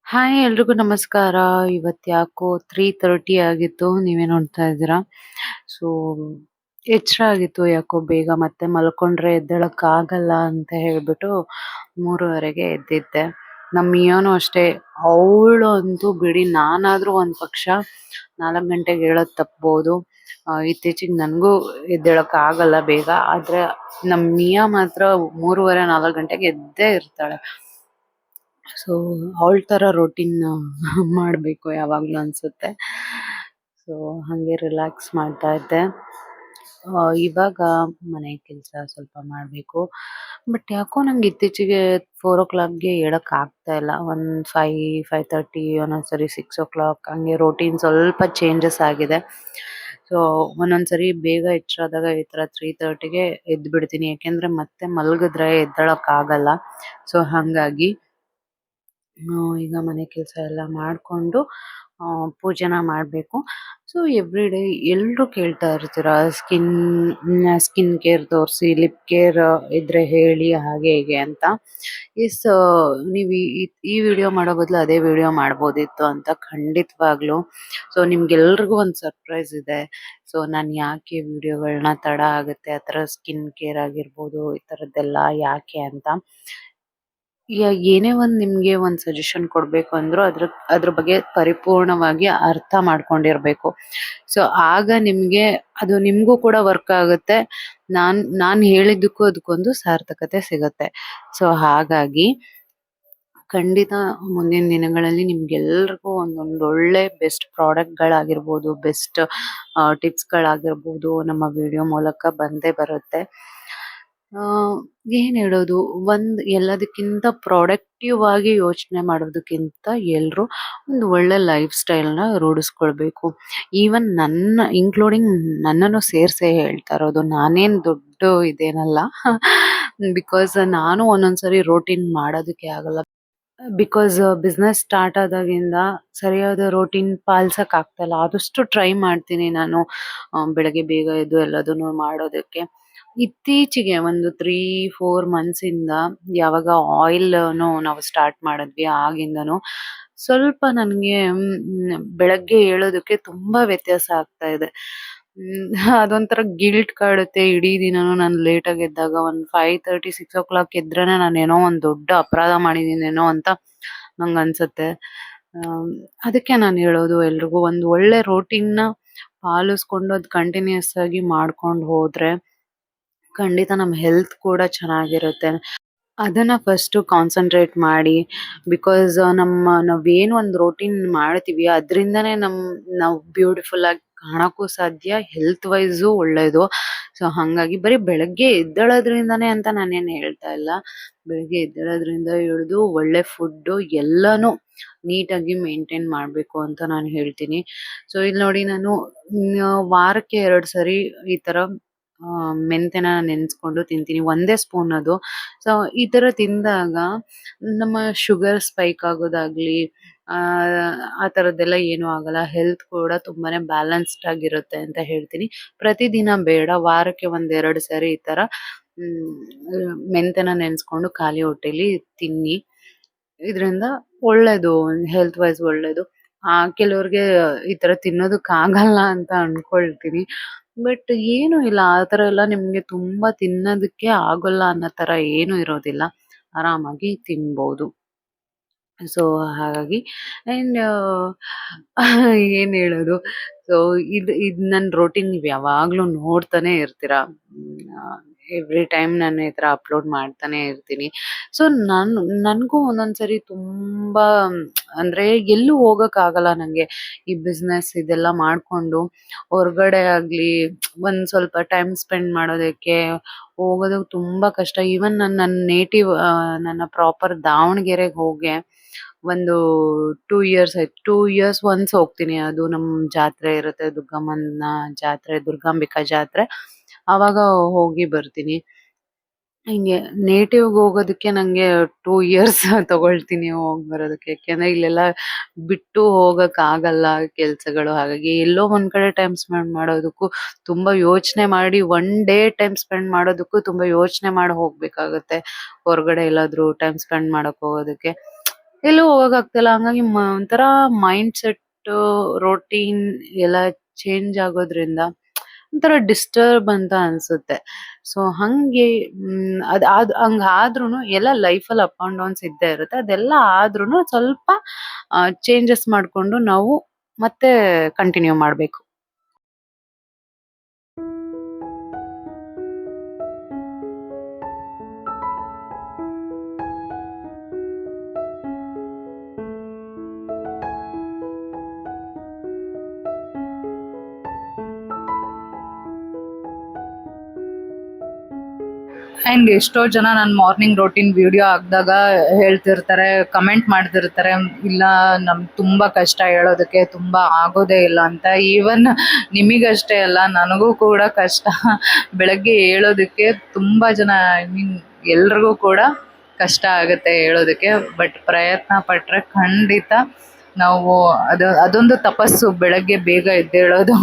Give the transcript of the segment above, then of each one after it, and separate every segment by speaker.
Speaker 1: Hi ಎಲ್ರಿಗೂ ನಮಸ್ಕಾರ. ಇವತ್ತು ಯಾಕೋ 3:30 ಆಗಿತ್ತು. ನೀವೇ ನೋಡ್ತಾ ಇದ್ದೀರಾ. ಸೊ ಎಚ್ಚರ ಆಗಿತ್ತು ಯಾಕೋ ಬೇಗ. ಮತ್ತೆ ಮಲ್ಕೊಂಡ್ರೆ ಎದ್ದೇಳಕ್ಕಾಗಲ್ಲ ಅಂತ ಹೇಳ್ಬಿಟ್ಟು 3:30ಗೆ ಎದ್ದಿದ್ದೆ. ನಮ್ಮ ಮಿಯಾನು ಅಷ್ಟೇ. ಅವಳು ಅಂತೂ ಬಿಡಿ, ನಾನಾದ್ರೂ ಒಂದ್ ಪಕ್ಷ 4 ಗಂಟೆಗೆ ಏಳೋದ್ ತಪ್ಬೋದು. ಇತ್ತೀಚಿಗೆ ನನಗೂ ಎದ್ದೇಳಕ್ಕಾಗಲ್ಲ ಬೇಗ. ಆದ್ರೆ ನಮ್ ಮಿಯಾ ಮಾತ್ರ 3:30 4 ಗಂಟೆಗೆ ಎದ್ದೇ ಇರ್ತಾಳೆ. ಸೊ ಅವಳ ತರ ರೊಟೀನ್ ಮಾಡ್ಬೇಕು ಯಾವಾಗ್ಲೂ ಅನ್ಸುತ್ತೆ. ಸೊ ಹಂಗೆ ರಿಲ್ಯಾಕ್ಸ್ ಮಾಡ್ತಾ ಇದ್ದೆ. ಇವಾಗ ಮನೆ ಕೆಲಸ ಸ್ವಲ್ಪ ಮಾಡ್ಬೇಕು. ಬಟ್ ಯಾಕೋ ನಂಗೆ ಇತ್ತೀಚೆಗೆ 4 o'clockಗೆ ಏಳಕ್ ಆಗ್ತಾ ಇಲ್ಲ. ಒಂದ್ 5:30 ಒಂದೊಂದ್ಸರಿ 6 o'clock ಹಂಗೆ ರೊಟೀನ್ ಸ್ವಲ್ಪ ಚೇಂಜಸ್ ಆಗಿದೆ. ಸೊ ಒಂದೊಂದ್ಸರಿ ಬೇಗ ಎಚ್ಚರಾದಾಗ ಈ ತರ 3:30ಗೆ ಎದ್ದು ಬಿಡ್ತೀನಿ. ಯಾಕೆಂದ್ರೆ ಮತ್ತೆ ಮಲಗಿದ್ರೆ ಎದ್ದೇಳಕ್ ಆಗಲ್ಲ. ಸೊ ಹಂಗಾಗಿ ಈಗ ಮನೆ ಕೆಲಸ ಎಲ್ಲ ಮಾಡ್ಕೊಂಡು ಪೂಜೆನ ಮಾಡ್ಬೇಕು. ಸೊ ಎವ್ರಿ ಡೇ ಎಲ್ರು ಕೇಳ್ತಾ ಇರ್ತೀರಾ ಸ್ಕಿನ್ ಕೇರ್ ತೋರಿಸಿ, ಲಿಪ್ ಕೇರ್ ಇದ್ರೆ ಹೇಳಿ ಹಾಗೆ ಹೀಗೆ ಅಂತ. ಎಸ್, ನೀವು ಈ ವಿಡಿಯೋ ಮಾಡೋ ಬದಲು ಅದೇ ವಿಡಿಯೋ ಮಾಡ್ಬೋದಿತ್ತು ಅಂತ ಖಂಡಿತವಾಗ್ಲು. ಸೊ ನಿಮ್ಗೆಲ್ರಿಗೂ ಒಂದು ಸರ್ಪ್ರೈಸ್ ಇದೆ. ಸೊ ನಾನು ಯಾಕೆ ವಿಡಿಯೋಗಳನ್ನ ತಡ ಆಗುತ್ತೆ ಆ ಥರ ಸ್ಕಿನ್ ಕೇರ್ ಆಗಿರ್ಬೋದು ಈ ಥರದ್ದೆಲ್ಲ ಯಾಕೆ ಅಂತ. ಏನೇ ಒಂದ್ ನಿಮ್ಗೆ ಒಂದ್ ಸಜೆಷನ್ ಕೊಡ್ಬೇಕು ಅಂದ್ರು ಅದ್ರ ಬಗ್ಗೆ ಪರಿಪೂರ್ಣವಾಗಿ ಅರ್ಥ ಮಾಡ್ಕೊಂಡಿರ್ಬೇಕು. ಸೊ ಆಗ ನಿಮ್ಗೆ ಅದು ನಿಮ್ಗೂ ಕೂಡ ವರ್ಕ್ ಆಗುತ್ತೆ. ನಾನ್ ಹೇಳಿದ್ದಕ್ಕೂ ಅದಕ್ಕೊಂದು ಸಾರ್ಥಕತೆ ಸಿಗುತ್ತೆ. ಸೊ ಹಾಗಾಗಿ ಖಂಡಿತ ಮುಂದಿನ ದಿನಗಳಲ್ಲಿ ನಿಮ್ಗೆಲ್ರಿಗೂ ಒಂದೊಂದು ಒಳ್ಳೆ ಬೆಸ್ಟ್ ಪ್ರಾಡಕ್ಟ್‌ಗಳಾಗಿರ್ಬೋದು, ಬೆಸ್ಟ್ ಟಿಪ್ಸ್‌ಗಳಾಗಿರ್ಬೋದು ನಮ್ಮ ವಿಡಿಯೋ ಮೂಲಕ ಬಂದೇ ಬರುತ್ತೆ. ಆ ಏನ್ ಹೇಳೋದು, ಎಲ್ಲದಕ್ಕಿಂತ ಪ್ರೊಡಕ್ಟಿವ್ ಆಗಿ ಯೋಚನೆ ಮಾಡೋದಕ್ಕಿಂತ ಎಲ್ರು ಒಂದು ಒಳ್ಳೆ ಲೈಫ್ ಸ್ಟೈಲ್‌ನ ರೂಢಿಸ್ಕೊಳ್ಬೇಕು. ಈವನ್ ಇನ್ಕ್ಲೂಡಿಂಗ್ ನನ್ನನ್ನು ಸೇರ್ಸೇ ಹೇಳ್ತಾ ಇರೋದು. ನಾನೇನ್ ದೊಡ್ಡ ಇದೇನಲ್ಲ. ಬಿಕಾಸ್ ನಾನು ಒಂದೊಂದ್ಸರಿ ರೋಟೀನ್ ಮಾಡೋದಕ್ಕೆ ಆಗಲ್ಲ. ಬಿಕಾಸ್ ಬಿಸ್ನೆಸ್ ಸ್ಟಾರ್ಟ್ ಆದಾಗಿಂದ ಸರಿಯಾದ ರೋಟೀನ್ ಪಾಲ್ಸಕ್ ಆಗ್ತಾ ಇಲ್ಲ. ಆದಷ್ಟು ಟ್ರೈ ಮಾಡ್ತೀನಿ ನಾನು ಬೆಳಗ್ಗೆ ಬೇಗ ಎದ್ದು ಎಲ್ಲದನ್ನು ಮಾಡೋದಕ್ಕೆ. ಇತ್ತೀಚೆಗೆ ಒಂದು 3-4 ಮಂತ್ಸ್ ಇಂದ ಯಾವಾಗ ಆಯಿಲ್‌ನು ನಾವು ಸ್ಟಾರ್ಟ್ ಮಾಡಿದ್ವಿ ಆಗಿಂದನು ಸ್ವಲ್ಪ ನನ್ಗೆ ಬೆಳಗ್ಗೆ ಏಳೋದಕ್ಕೆ ತುಂಬಾ ವ್ಯತ್ಯಾಸ ಆಗ್ತಾ ಇದೆ. ಅದೊಂಥರ ಗಿಲ್ಟ್ ಕಾಡುತ್ತೆ. ಇಡೀ ದಿನಾನು ನಾನು ಲೇಟಾಗಿ ಎದ್ದಾಗ ಒಂದು 5:30 6 o'clock ಎದ್ರೇನೆ ನಾನೇನೋ ಒಂದ್ ದೊಡ್ಡ ಅಪರಾಧ ಮಾಡಿದೀನೇನೋ ಅಂತ ನಂಗನ್ಸುತ್ತೆ. ಅದಕ್ಕೆ ನಾನ್ ಹೇಳೋದು ಎಲ್ರಿಗೂ ಒಂದು ಒಳ್ಳೆ ರೋಟೀನ್‌ನ ಪಾಲಿಸ್ಕೊಂಡು ಅದ್ ಕಂಟಿನ್ಯೂಯಸ್ ಆಗಿ ಮಾಡ್ಕೊಂಡ್ ಹೋದ್ರೆ ಖಂಡಿತ ನಮ್ ಹೆಲ್ತ್ ಕೂಡ ಚೆನ್ನಾಗಿರುತ್ತೆ. ಅದನ್ನ ಫಸ್ಟು ಕಾನ್ಸಂಟ್ರೇಟ್ ಮಾಡಿ. ಬಿಕಾಸ್ ನಾವೇನು ಒಂದು ರೋಟೀನ್ ಮಾಡ್ತೀವಿ ಅದ್ರಿಂದಾನೇ ನಾವು ಬ್ಯೂಟಿಫುಲ್ ಆಗಿ ಕಾಣಕ್ಕೂ ಸಾಧ್ಯ, ಹೆಲ್ತ್ ವೈಸು ಒಳ್ಳೇದು. ಸೊ ಹಂಗಾಗಿ ಬರೀ ಬೆಳಗ್ಗೆ ಎದ್ದೇಳೋದ್ರಿಂದಾನೇ ಅಂತ ನಾನೇನ್ ಹೇಳ್ತಾ ಇಲ್ಲ. ಬೆಳಗ್ಗೆ ಎದ್ದೇಳೋದ್ರಿಂದ ಹಿಡ್ದು ಒಳ್ಳೆ ಫುಡ್ಡು ಎಲ್ಲಾನು ನೀಟಾಗಿ ಮೇಂಟೈನ್ ಮಾಡ್ಬೇಕು ಅಂತ ನಾನು ಹೇಳ್ತೀನಿ. ಸೊ ಇಲ್ಲಿ ನೋಡಿ, ನಾನು ವಾರಕ್ಕೆ 2 ಸರಿ ಈ ತರ ಮೆಂತೆನ ನೆನೆಸ್ಕೊಂಡು ತಿಂತೀನಿ. ಒಂದೇ ಸ್ಪೂನ್ ಅದು. ಸೊ ಈ ತರ ತಿಂದಾಗ ನಮ್ಮ ಶುಗರ್ ಸ್ಪೈಕ್ ಆಗೋದಾಗ್ಲಿ ಆ ತರದ್ದೆಲ್ಲ ಏನೂ ಆಗಲ್ಲ. ಹೆಲ್ತ್ ಕೂಡ ತುಂಬಾನೇ ಬ್ಯಾಲೆನ್ಸ್ಡ್ ಆಗಿರುತ್ತೆ ಅಂತ ಹೇಳ್ತೀನಿ. ಪ್ರತಿದಿನ ಬೇಡ, ವಾರಕ್ಕೆ 1-2 ಸರಿ ಈ ತರ ಮೆಂತೆನ ನೆನೆಸ್ಕೊಂಡು ಖಾಲಿ ಹೊಟ್ಟೆಲಿ ತಿನ್ನಿ. ಇದ್ರಿಂದ ಒಳ್ಳೇದು, ಹೆಲ್ತ್ ವೈಸ್ ಒಳ್ಳೇದು. ಕೆಲವ್ರಿಗೆ ಈ ತರ ತಿನ್ನೋದಕ್ಕಾಗಲ್ಲ ಅಂತ ಅನ್ಕೊಳ್ತೀನಿ. ಬಟ್ ಏನು ಇಲ್ಲ, ಆ ತರ ಎಲ್ಲ ನಿಮ್ಗೆ ತುಂಬಾ ತಿನ್ನೋದಕ್ಕೆ ಆಗೋಲ್ಲ ಅನ್ನೋ ತರ ಏನು ಇರೋದಿಲ್ಲ. ಆರಾಮಾಗಿ ತಿನ್ಬೋದು. ಸೊ ಹಾಗಾಗಿ ಅಂಡ್ ಏನ್ ಹೇಳೋದು, ಸೊ ಇದ್ ನನ್ ರೊಟೀನ್ ನೀವ್ ಯಾವಾಗ್ಲೂ ನೋಡ್ತಾನೆ ಇರ್ತೀರಾ. ಎವ್ರಿ ಟೈಮ್ ನಾನು ಈ ತರ ಅಪ್ಲೋಡ್ ಮಾಡ್ತಾನೆ ಇರ್ತೀನಿ. ಸೊ ನನ್ಗೂ ಒಂದೊಂದ್ಸರಿ ತುಂಬಾ ಅಂದ್ರೆ ಎಲ್ಲೂ ಹೋಗಕ್ಕಾಗಲ್ಲ ನಂಗೆ. ಈ ಬಿಸ್ನೆಸ್ ಇದೆಲ್ಲ ಮಾಡ್ಕೊಂಡು ಹೊರಗಡೆ ಆಗ್ಲಿ ಒಂದ್ ಸ್ವಲ್ಪ ಟೈಮ್ ಸ್ಪೆಂಡ್ ಮಾಡೋದಕ್ಕೆ ಹೋಗೋದು ತುಂಬಾ ಕಷ್ಟ. ಈವನ್ ನನ್ನ ನೇಟಿವ್ ನನ್ನ ಪ್ರಾಪರ್ ದಾವಣಗೆರೆಗೆ ಹೋಗಿ ಒಂದು 2 ಇಯರ್ಸ್ ಆಯ್ತು. 2 ಇಯರ್ಸ್ ಒನ್ಸ್ ಹೋಗ್ತೀನಿ. ಅದು ನಮ್ ಜಾತ್ರೆ ಇರುತ್ತೆ, ದುರ್ಗಮ್ಮನ ಜಾತ್ರೆ, ದುರ್ಗಾಂಬಿಕಾ ಜಾತ್ರೆ. ಅವಾಗ ಹೋಗಿ ಬರ್ತೀನಿ. ಹಿಂಗೆ ನೇಟಿವ್‌ಗೆ ಹೋಗೋದಕ್ಕೆ ನಂಗೆ 2 ಇಯರ್ಸ್ ತಗೊಳ್ತೀನಿ ಹೋಗ್ ಬರೋದಕ್ಕೆ. ಯಾಕೆಂದ್ರೆ ಇಲ್ಲೆಲ್ಲ ಬಿಟ್ಟು ಹೋಗಕ್ಕಾಗಲ್ಲ ಕೆಲ್ಸಗಳು. ಹಾಗಾಗಿ ಎಲ್ಲೋ ಒಂದ್ ಕಡೆ ಟೈಮ್ ಸ್ಪೆಂಡ್ ಮಾಡೋದಕ್ಕೂ ತುಂಬಾ ಯೋಚನೆ ಮಾಡಿ, ಒನ್ ಡೇ ಟೈಮ್ ಸ್ಪೆಂಡ್ ಮಾಡೋದಕ್ಕೂ ತುಂಬಾ ಯೋಚನೆ ಮಾಡಿ ಹೋಗ್ಬೇಕಾಗತ್ತೆ. ಹೊರಗಡೆ ಎಲ್ಲಾದ್ರೂ ಟೈಮ್ ಸ್ಪೆಂಡ್ ಮಾಡಕ್ ಹೋಗೋದಕ್ಕೆ. ಎಲ್ಲೂ ಹೋಗಕ್ಕಾಗ್ತಿಲ್ಲ. ಹಂಗಾಗಿ ಒಂಥರ ಮೈಂಡ್ ಸೆಟ್, ರೋಟೀನ್ ಎಲ್ಲ ಚೇಂಜ್ ಆಗೋದ್ರಿಂದ ಒಂಥರ ಡಿಸ್ಟರ್ಬ್ ಅಂತ ಅನ್ಸುತ್ತೆ. ಸೊ ಹಂಗೆ ಹಂಗಾದ್ರೂನು ಎಲ್ಲ ಲೈಫಲ್ಲಿ ಅಪ್ ಅಂಡ್ ಡೌನ್ಸ್ ಇದ್ದೇ ಇರುತ್ತೆ. ಅದೆಲ್ಲ ಆದ್ರೂನು ಸ್ವಲ್ಪ ಚೇಂಜಸ್ ಮಾಡ್ಕೊಂಡು ನಾವು ಮತ್ತೆ ಕಂಟಿನ್ಯೂ ಮಾಡ್ಬೇಕು.
Speaker 2: ಅಂಡ್ ಎಷ್ಟೋ ಜನ ನನ್ನ ಮಾರ್ನಿಂಗ್ ರೋಟೀನ್ ವಿಡಿಯೋ ಹಾಕ್ದಾಗ ಹೇಳ್ತಿರ್ತಾರೆ, ಕಮೆಂಟ್ ಮಾಡ್ತಿರ್ತಾರೆ, ಇಲ್ಲ ತುಂಬಾ ಕಷ್ಟ ಹೇಳೋದಕ್ಕೆ, ತುಂಬಾ ಆಗೋದೇ ಇಲ್ಲ ಅಂತ. ಈವನ್ ನಿಮಗಷ್ಟೇ ಅಲ್ಲ, ನನಗೂ ಕೂಡ ಕಷ್ಟ ಬೆಳಗ್ಗೆ ಹೇಳೋದಕ್ಕೆ. ತುಂಬಾ ಜನ, ಐ ಮೀನ್ ಎಲ್ರಿಗೂ ಕೂಡ ಕಷ್ಟ ಆಗುತ್ತೆ ಹೇಳೋದಕ್ಕೆ. ಬಟ್ ಪ್ರಯತ್ನ ಪಟ್ರೆ ಖಂಡಿತ ನಾವು ಅದೊಂದು ತಪಸ್ಸು, ಬೆಳಗ್ಗೆ ಬೇಗ ಎದ್ದೇಳೋದು.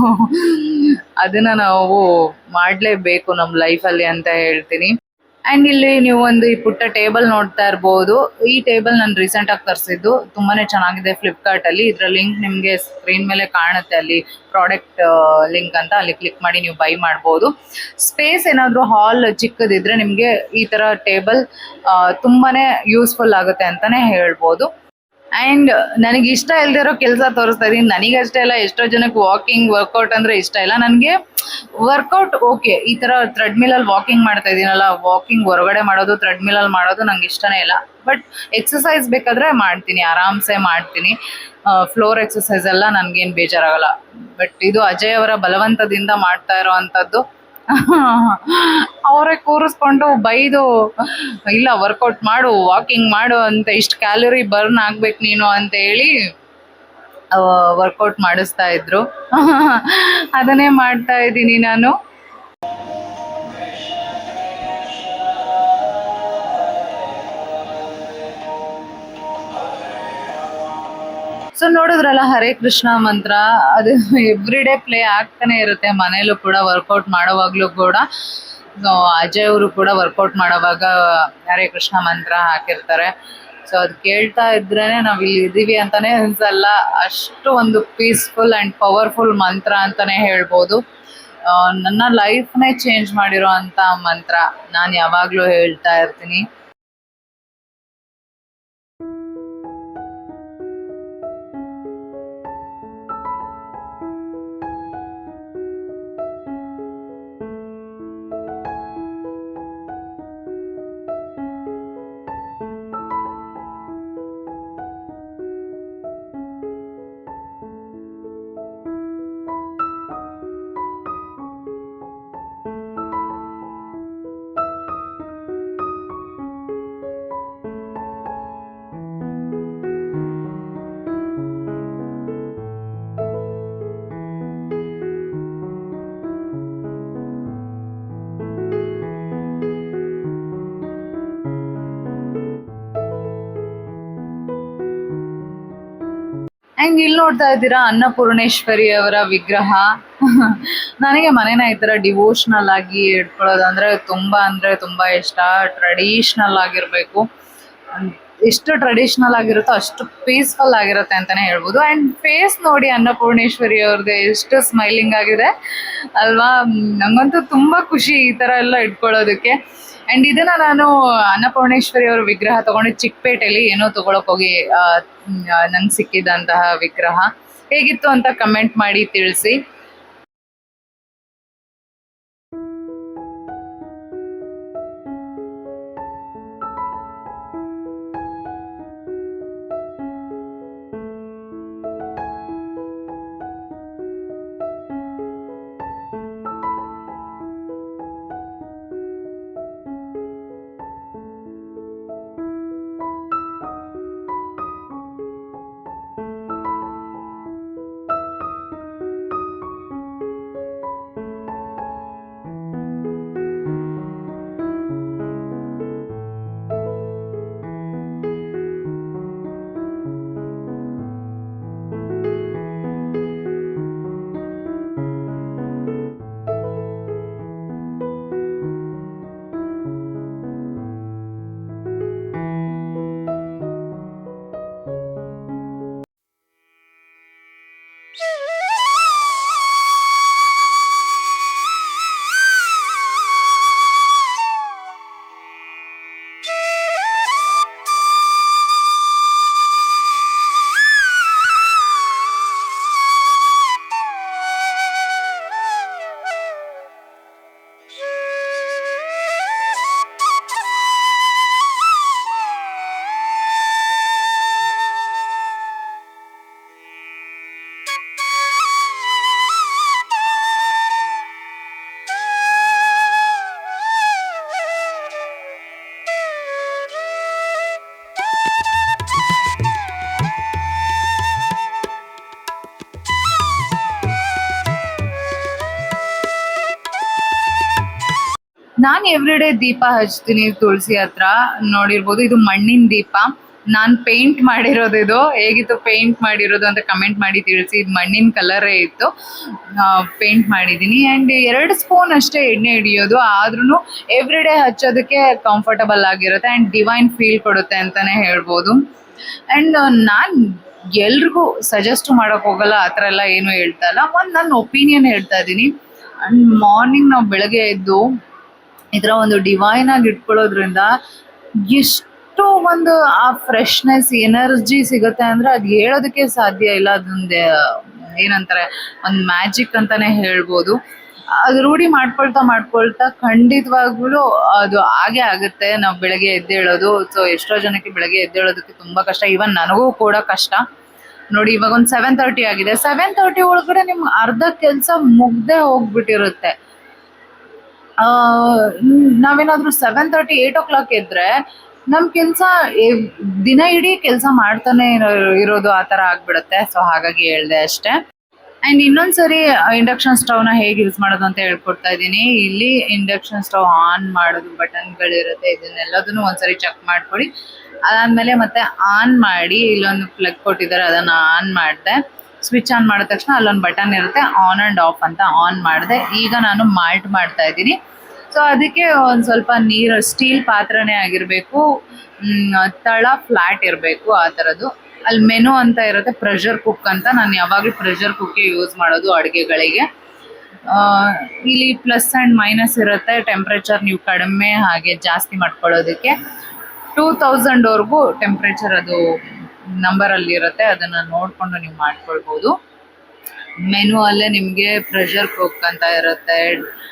Speaker 2: ಅದನ್ನ ನಾವು ಮಾಡ್ಲೇಬೇಕು ನಮ್ಮ ಲೈಫಲ್ಲಿ ಅಂತ ಹೇಳ್ತೀನಿ. ಅಂಡ್ ಇಲ್ಲಿ ನೀವು ಒಂದು ಈ ಪುಟ್ಟ ಟೇಬಲ್ ನೋಡ್ತಾ ಇರ್ಬೋದು. ಈ ಟೇಬಲ್ ನಾನು ರೀಸೆಂಟ್ ಆಗಿ ತರಿಸಿದ್ದು, ತುಂಬಾನೇ ಚೆನ್ನಾಗಿದೆ ಫ್ಲಿಪ್ಕಾರ್ಟ್ ಅಲ್ಲಿ. ಇದರ ಲಿಂಕ್ ನಿಮಗೆ ಸ್ಕ್ರೀನ್ ಮೇಲೆ ಕಾಣುತ್ತೆ, ಅಲ್ಲಿ ಪ್ರಾಡಕ್ಟ್ ಲಿಂಕ್ ಅಂತ, ಅಲ್ಲಿ ಕ್ಲಿಕ್ ಮಾಡಿ ನೀವು ಬೈ ಮಾಡ್ಬೋದು. ಸ್ಪೇಸ್ ಏನಾದರೂ ಹಾಲ್ ಚಿಕ್ಕದಿದ್ರೆ ನಿಮಗೆ ಈ ತರ ಟೇಬಲ್ ತುಂಬಾನೇ ಯೂಸ್ಫುಲ್ ಆಗುತ್ತೆ ಅಂತಾನೆ ಹೇಳ್ಬೋದು. ಅಂಡ್ ನನಗೆ ಇಷ್ಟ ಇಲ್ದಿರೋ ಕೆಲಸ ತೋರಿಸ್ತಾ ಇದೀನಿ. ನನಗಷ್ಟೇ ಅಲ್ಲ, ಎಷ್ಟೋ ಜನಕ್ಕೆ ವಾಕಿಂಗ್, ವರ್ಕೌಟ್ ಅಂದ್ರೆ ಇಷ್ಟ ಇಲ್ಲ. ನನಗೆ ವರ್ಕೌಟ್ ಓಕೆ, ಈ ತರ ಥ್ರೆಡ್ಮಿಲ್ ಅಲ್ಲಿ ವಾಕಿಂಗ್ ಮಾಡ್ತಾ ಇದೀನಲ್ಲ, ವಾಕಿಂಗ್ ಹೊರಗಡೆ ಮಾಡೋದು, ಥ್ರೆಡ್ಮಿಲ್ ಅಲ್ಲಿ ಮಾಡೋದು ನಂಗೆ ಇಷ್ಟನೇ ಇಲ್ಲ. ಬಟ್ ಎಕ್ಸಸೈಸ್ ಬೇಕಾದ್ರೆ ಮಾಡ್ತೀನಿ, ಆರಾಮ್ಸೆ ಮಾಡ್ತೀನಿ. ಫ್ಲೋರ್ ಎಕ್ಸಸೈಸ್ ಎಲ್ಲ ನನ್ಗೇನು ಬೇಜಾರಾಗಲ್ಲ. ಬಟ್ ಇದು ಅಜಯ್ ಅವರ ಬಲವಂತದಿಂದ ಮಾಡ್ತಾ ಇರೋ ಅಂಥದ್ದು. ಅವರೇ ಕೂರಿಸ್ಕೊಂಡು ಬೈದು, ಇಲ್ಲ ವರ್ಕೌಟ್ ಮಾಡು, ವಾಕಿಂಗ್ ಮಾಡು ಅಂತ, ಇಷ್ಟು ಕ್ಯಾಲರಿ ಬರ್ನ್ ಆಗ್ಬೇಕು ನೀನು ಅಂತ ಹೇಳಿ ವರ್ಕೌಟ್ ಮಾಡಿಸ್ತಾ ಇದ್ರು. ಅದನ್ನೇ ಮಾಡ್ತಾ ಇದ್ದೀನಿ ನಾನು. ಸೊ ನೋಡಿದ್ರಲ್ಲ, ಹರೇ ಕೃಷ್ಣ ಮಂತ್ರ ಅದು ಎವ್ರಿ ಡೇ ಪ್ಲೇ ಆಗ್ತಾನೆ ಇರುತ್ತೆ ಮನೇಲೂ ಕೂಡ, ವರ್ಕೌಟ್ ಮಾಡೋವಾಗ್ಲೂ ಕೂಡ. ಸೊ ಅಜಯ್ ಅವರು ಕೂಡ ವರ್ಕೌಟ್ ಮಾಡೋವಾಗ ಹರೇ ಕೃಷ್ಣ ಮಂತ್ರ ಹಾಕಿರ್ತಾರೆ. ಸೊ ಅದು ಕೇಳ್ತಾ ಇದ್ರೇನೆ ನಾವು ಇಲ್ಲಿ ಇದೀವಿ ಅಂತಾನೆ ಅನ್ಸಲ್ಲ. ಅಷ್ಟು ಒಂದು ಪೀಸ್ಫುಲ್ ಅಂಡ್ ಪವರ್ಫುಲ್ ಮಂತ್ರ ಅಂತಾನೆ ಹೇಳ್ಬೋದು. ನನ್ನ ಲೈಫ್ನೇ ಚೇಂಜ್ ಮಾಡಿರೋ ಅಂತ ಮಂತ್ರ, ನಾನು ಯಾವಾಗ್ಲೂ ಹೇಳ್ತಾ ಇರ್ತೀನಿ. ಅಂಡ್ ಇಲ್ಲಿ ನೋಡ್ತಾ ಇದ್ದೀರಾ ಅನ್ನಪೂರ್ಣೇಶ್ವರಿ ಅವರ ವಿಗ್ರಹ. ನನಗೆ ಮನೇನ ಈ ತರ ಡಿವೋಷನಲ್ ಆಗಿ ಇಟ್ಕೊಳ್ಳೋದು ಅಂದ್ರೆ ತುಂಬಾ ಇಷ್ಟ. ಟ್ರೆಡಿಷನಲ್ ಆಗಿರ್ಬೇಕು, ಎಷ್ಟು ಟ್ರೆಡಿಷನಲ್ ಆಗಿರುತ್ತೋ ಅಷ್ಟು ಪೀಸ್ಫುಲ್ ಆಗಿರುತ್ತೆ ಅಂತಾನೆ ಹೇಳ್ಬೋದು. ಅಂಡ್ ಫೇಸ್ ನೋಡಿ ಅನ್ನಪೂರ್ಣೇಶ್ವರಿ ಅವ್ರದ್ದು ಎಷ್ಟು ಸ್ಮೈಲಿಂಗ್ ಆಗಿದೆ ಅಲ್ವಾ. ನಂಗಂತೂ ತುಂಬಾ ಖುಷಿ ಈ ತರ ಎಲ್ಲ ಇಟ್ಕೊಳ್ಳೋದಕ್ಕೆ. ಅಂಡ್ ಇದನ್ನ ನಾನು ಅನ್ನಪೂರ್ಣೇಶ್ವರಿ ಅವರ ವಿಗ್ರಹ ತಗೊಂಡು ಚಿಕ್ಕಪೇಟೆಯಲ್ಲಿ ಏನೋ ತಗೊಳಕ್ ಹೋಗಿ ನಂಗೆ ಸಿಕ್ಕಿದಂತಹ ವಿಗ್ರಹ. ಹೇಗಿತ್ತು ಅಂತ ಕಮೆಂಟ್ ಮಾಡಿ ತಿಳಿಸಿ. ನಾನು ಎವ್ರಿಡೇ ದೀಪ ಹಚ್ತೀನಿ ತುಳಸಿ ಹತ್ರ. ನೋಡಿರ್ಬೋದು, ಇದು ಮಣ್ಣಿನ ದೀಪ. ನಾನು ಪೇಂಟ್ ಮಾಡಿರೋದು. ಇದು ಹೇಗಿತ್ತು ಪೇಂಟ್ ಮಾಡಿರೋದು ಅಂತ ಕಮೆಂಟ್ ಮಾಡಿ ತಿಳಿಸಿ. ಇದು ಮಣ್ಣಿನ ಕಲರೇ ಇತ್ತು, ಪೇಂಟ್ ಮಾಡಿದ್ದೀನಿ. ಆ್ಯಂಡ್ 2 ಸ್ಪೂನ್ ಅಷ್ಟೇ ಎಣ್ಣೆ ಹಿಡಿಯೋದು, ಆದ್ರೂ ಎವ್ರಿಡೇ ಹಚ್ಚೋದಕ್ಕೆ ಕಂಫರ್ಟಬಲ್ ಆಗಿರುತ್ತೆ ಆ್ಯಂಡ್ ಡಿವೈನ್ ಫೀಲ್ ಕೊಡುತ್ತೆ ಅಂತಲೇ ಹೇಳ್ಬೋದು. ಆ್ಯಂಡ್ ನಾನು ಎಲ್ರಿಗೂ ಸಜೆಸ್ಟ್ ಮಾಡೋಕೆ ಹೋಗಲ್ಲ, ಆ ಥರ ಎಲ್ಲ ಏನು ಹೇಳ್ತಾ ಇಲ್ಲ. ಒಂದು ನನ್ನ ಒಪಿನಿಯನ್ ಹೇಳ್ತಾ ಇದ್ದೀನಿ. ಆ್ಯಂಡ್ ಮಾರ್ನಿಂಗ್ ನಾವು ಬೆಳಗ್ಗೆ ಎದ್ದು ಈ ಥರ ಒಂದು ಡಿವೈನ್ ಆಗಿ ಇಟ್ಕೊಳ್ಳೋದ್ರಿಂದ ಎಷ್ಟು ಒಂದು ಆ ಫ್ರೆಶ್ನೆಸ್ ಎನರ್ಜಿ ಸಿಗುತ್ತೆ ಅಂದರೆ ಅದು ಹೇಳೋದಕ್ಕೆ ಸಾಧ್ಯ ಇಲ್ಲ. ಅದೊಂದು ಏನಂತಾರೆ, ಒಂದು ಮ್ಯಾಜಿಕ್ ಅಂತಲೇ ಹೇಳ್ಬೋದು. ಅದು ರೂಢಿ ಮಾಡ್ಕೊಳ್ತಾ ಖಂಡಿತವಾಗ್ಲೂ ಅದು ಹಾಗೆ ಆಗುತ್ತೆ. ನಾವು ಬೆಳಗ್ಗೆ ಎದ್ದೇಳೋದು, ಸೊ ಎಷ್ಟೋ ಜನಕ್ಕೆ ಬೆಳಗ್ಗೆ ಎದ್ದೇಳೋದಕ್ಕೆ ತುಂಬ ಕಷ್ಟ. ಈವನ್ ನನಗೂ ಕೂಡ ಕಷ್ಟ. ನೋಡಿ, ಇವಾಗ ಒಂದು 7:30 ಆಗಿದೆ. 7:30 ಒಳಗಡೆ ನಿಮ್ಗೆ ಅರ್ಧ ಕೆಲಸ ಮುಗ್ದೇ ಹೋಗ್ಬಿಟ್ಟಿರುತ್ತೆ. ನಾವೇನಾದ್ರೂ 7:30 8 o'clock ಎದ್ರೆ ನಮ್ಮ ಕೆಲಸ ದಿನ ಇಡೀ ಕೆಲಸ ಮಾಡ್ತಾನೆ ಇರೋದು ಆ ಥರ ಆಗ್ಬಿಡುತ್ತೆ. ಸೊ ಹಾಗಾಗಿ ಹೇಳ್ದೆ ಅಷ್ಟೇ. ಆ್ಯಂಡ್ ಇನ್ನೊಂದ್ಸರಿ ಇಂಡಕ್ಷನ್ ಸ್ಟವ್ನ ಹೇಗೆ ಯೂಸ್ ಮಾಡೋದು ಅಂತ ಹೇಳ್ಕೊಡ್ತಾ ಇದ್ದೀನಿ. ಇಲ್ಲಿ ಇಂಡಕ್ಷನ್ ಸ್ಟವ್ ಆನ್ ಮಾಡೋದು ಬಟನ್ಗಳಿರುತ್ತೆ, ಇದನ್ನೆಲ್ಲದನ್ನು ಒಂದ್ಸರಿ ಚೆಕ್ ಮಾಡ್ಕೊಳ್ಳಿ. ಅದಾದಮೇಲೆ ಮತ್ತೆ ಆನ್ ಮಾಡಿ, ಇಲ್ಲೊಂದು ಪ್ಲಗ್ ಕೊಟ್ಟಿದ್ದಾರೆ, ಅದನ್ನು ಆನ್ ಮಾಡಿದೆ. ಸ್ವಿಚ್ ಆನ್ ಮಾಡಿದ ತಕ್ಷಣ ಅಲ್ಲೊಂದು ಬಟನ್ ಇರುತ್ತೆ, ಆನ್ ಆ್ಯಂಡ್ ಆಫ್ ಅಂತ. ಆನ್ ಮಾಡಿದೆ. ಈಗ ನಾನು ಮಾಲ್ಟ್ ಮಾಡ್ತಾ ಇದ್ದೀನಿ. ಸೊ ಅದಕ್ಕೆ ಒಂದು ಸ್ವಲ್ಪ ನೀರು, ಸ್ಟೀಲ್ ಪಾತ್ರೆನೇ ಆಗಿರಬೇಕು, ತಳ ಫ್ಲ್ಯಾಟ್ ಇರಬೇಕು, ಆ ಥರದ್ದು. ಅಲ್ಲಿ ಮೆನು ಅಂತ ಇರುತ್ತೆ, ಪ್ರೆಷರ್ ಕುಕ್ ಅಂತ. ನಾನು ಯಾವಾಗಲೂ ಪ್ರೆಷರ್ ಕುಕ್ಕೇ ಯೂಸ್ ಮಾಡೋದು ಅಡುಗೆಗಳಿಗೆ. ಇಲ್ಲಿ ಪ್ಲಸ್ ಆ್ಯಂಡ್ ಮೈನಸ್ ಇರುತ್ತೆ, ಟೆಂಪ್ರೇಚರ್ ನೀವು ಕಡಿಮೆ ಹಾಗೆ ಜಾಸ್ತಿ ಮಾಡ್ಕೊಳ್ಳೋದಕ್ಕೆ. 2000ವರೆಗೂ ಟೆಂಪ್ರೇಚರ್ ಅದು ನಂಬರಲ್ಲಿ ಇರುತ್ತೆ, ಅದನ್ನು ನೋಡಿಕೊಂಡು ನೀವು ಮಾಡ್ಕೊಳ್ಬೋದು. ಮೆನು ಅಲ್ಲೇ ನಿಮಗೆ ಪ್ರೆಷರ್ ಕುಕ್ ಅಂತ ಇರುತ್ತೆ,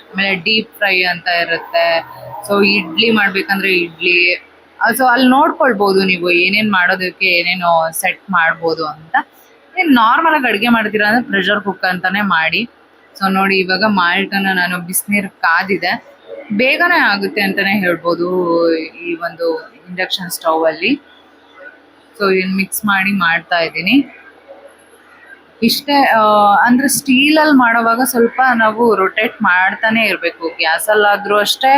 Speaker 2: ಆಮೇಲೆ ಡೀಪ್ ಫ್ರೈ ಅಂತ ಇರುತ್ತೆ. ಸೊ ಇಡ್ಲಿ ಮಾಡಬೇಕಂದ್ರೆ ಇಡ್ಲಿ, ಸೊ ಅಲ್ಲಿ ನೋಡ್ಕೊಳ್ಬೋದು ನೀವು ಏನೇನು ಮಾಡೋದಕ್ಕೆ ಏನೇನು ಸೆಟ್ ಮಾಡ್ಬೋದು ಅಂತ. ಏನು ನಾರ್ಮಲಾಗಿ ಅಡುಗೆ ಮಾಡ್ತೀರಾ ಅಂದರೆ ಪ್ರೆಷರ್ ಕುಕ್ ಅಂತಲೇ ಮಾಡಿ. ಸೊ ನೋಡಿ, ಇವಾಗ ಮಾಲ್ಟನ್ನು ನಾನು ಬಿಸಿನೀರು ಕಾದಿದೆ, ಬೇಗನೆ ಆಗುತ್ತೆ ಅಂತಲೇ ಹೇಳ್ಬೋದು ಈ ಒಂದು ಇಂಡಕ್ಷನ್ ಸ್ಟೌವಲ್ಲಿ. ಸೊ ಇದನ್ನು ಮಿಕ್ಸ್ ಮಾಡಿ ಮಾಡ್ತಾ ಇದ್ದೀನಿ ಇಷ್ಟೇ. ಅಂದರೆ ಸ್ಟೀಲಲ್ಲಿ ಮಾಡೋವಾಗ ಸ್ವಲ್ಪ ನಾವು ರೊಟೇಟ್ ಮಾಡ್ತಾನೆ ಇರಬೇಕು. ಗ್ಯಾಸಲ್ಲಾದರೂ ಅಷ್ಟೇ,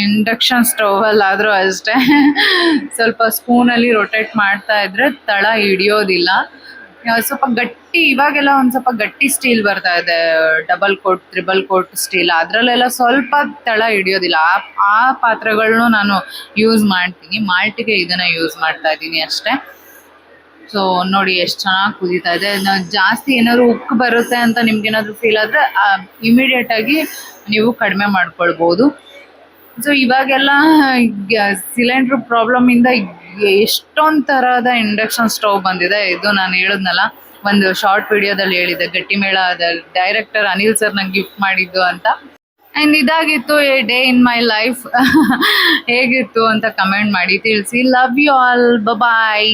Speaker 2: ಇಂಡಕ್ಷನ್ ಸ್ಟೌವಲ್ಲಾದರೂ ಅಷ್ಟೇ. ಸ್ವಲ್ಪ ಸ್ಪೂನಲ್ಲಿ ರೊಟೇಟ್ ಮಾಡ್ತಾ ಇದ್ರೆ ತಳ ಹಿಡಿಯೋದಿಲ್ಲ. ಸ್ವಲ್ಪ ಗಟ್ಟಿ, ಇವಾಗೆಲ್ಲ ಒಂದು ಸ್ವಲ್ಪ ಗಟ್ಟಿ ಸ್ಟೀಲ್ ಬರ್ತಾ ಇದೆ, double coat, triple coat steel. ಅದರಲ್ಲೆಲ್ಲ ಸ್ವಲ್ಪ ತಳ ಹಿಡಿಯೋದಿಲ್ಲ. ಆ ಪಾತ್ರೆಗಳನ್ನೂ ನಾನು ಯೂಸ್ ಮಾಡ್ತೀನಿ. ಮಾಲ್ಟಿಗೆ ಇದನ್ನು ಯೂಸ್ ಮಾಡ್ತಾ ಇದ್ದೀನಿ ಅಷ್ಟೇ. ಸೊ ನೋಡಿ ಎಷ್ಟು ಚೆನ್ನಾಗಿ ಕುದೀತಾ ಇದೆ. ಜಾಸ್ತಿ ಏನಾದ್ರು ಉಕ್ಕು ಬರುತ್ತೆ ಅಂತ ನಿಮ್ಗೇನಾದರೂ ಫೀಲ್ ಆದರೆ ಇಮಿಡಿಯೇಟಾಗಿ ನೀವು ಕಡಿಮೆ ಮಾಡ್ಕೊಳ್ಬೋದು. ಸೊ ಇವಾಗೆಲ್ಲ ಸಿಲಿಂಡ್ರ್ ಪ್ರಾಬ್ಲಮಿಂದ ಎಷ್ಟೊಂದು ಥರದ ಇಂಡಕ್ಷನ್ ಸ್ಟವ್ ಬಂದಿದೆ. ಇದು ನಾನು ಹೇಳಿದ್ನಲ್ಲ, ಒಂದು ಶಾರ್ಟ್ ವಿಡಿಯೋದಲ್ಲಿ ಹೇಳಿದ್ದೆ, ಗಟ್ಟಿಮೇಳದ ಡೈರೆಕ್ಟರ್ ಅನಿಲ್ ಸರ್ ನಂಗೆ ಗಿಫ್ಟ್ ಮಾಡಿದ್ದು ಅಂತ. ಆ್ಯಂಡ್ ಇದಾಗಿತ್ತು a day in my life. ಹೇಗಿತ್ತು ಅಂತ ಕಮೆಂಟ್ ಮಾಡಿ ತಿಳಿಸಿ. Love you all, bye.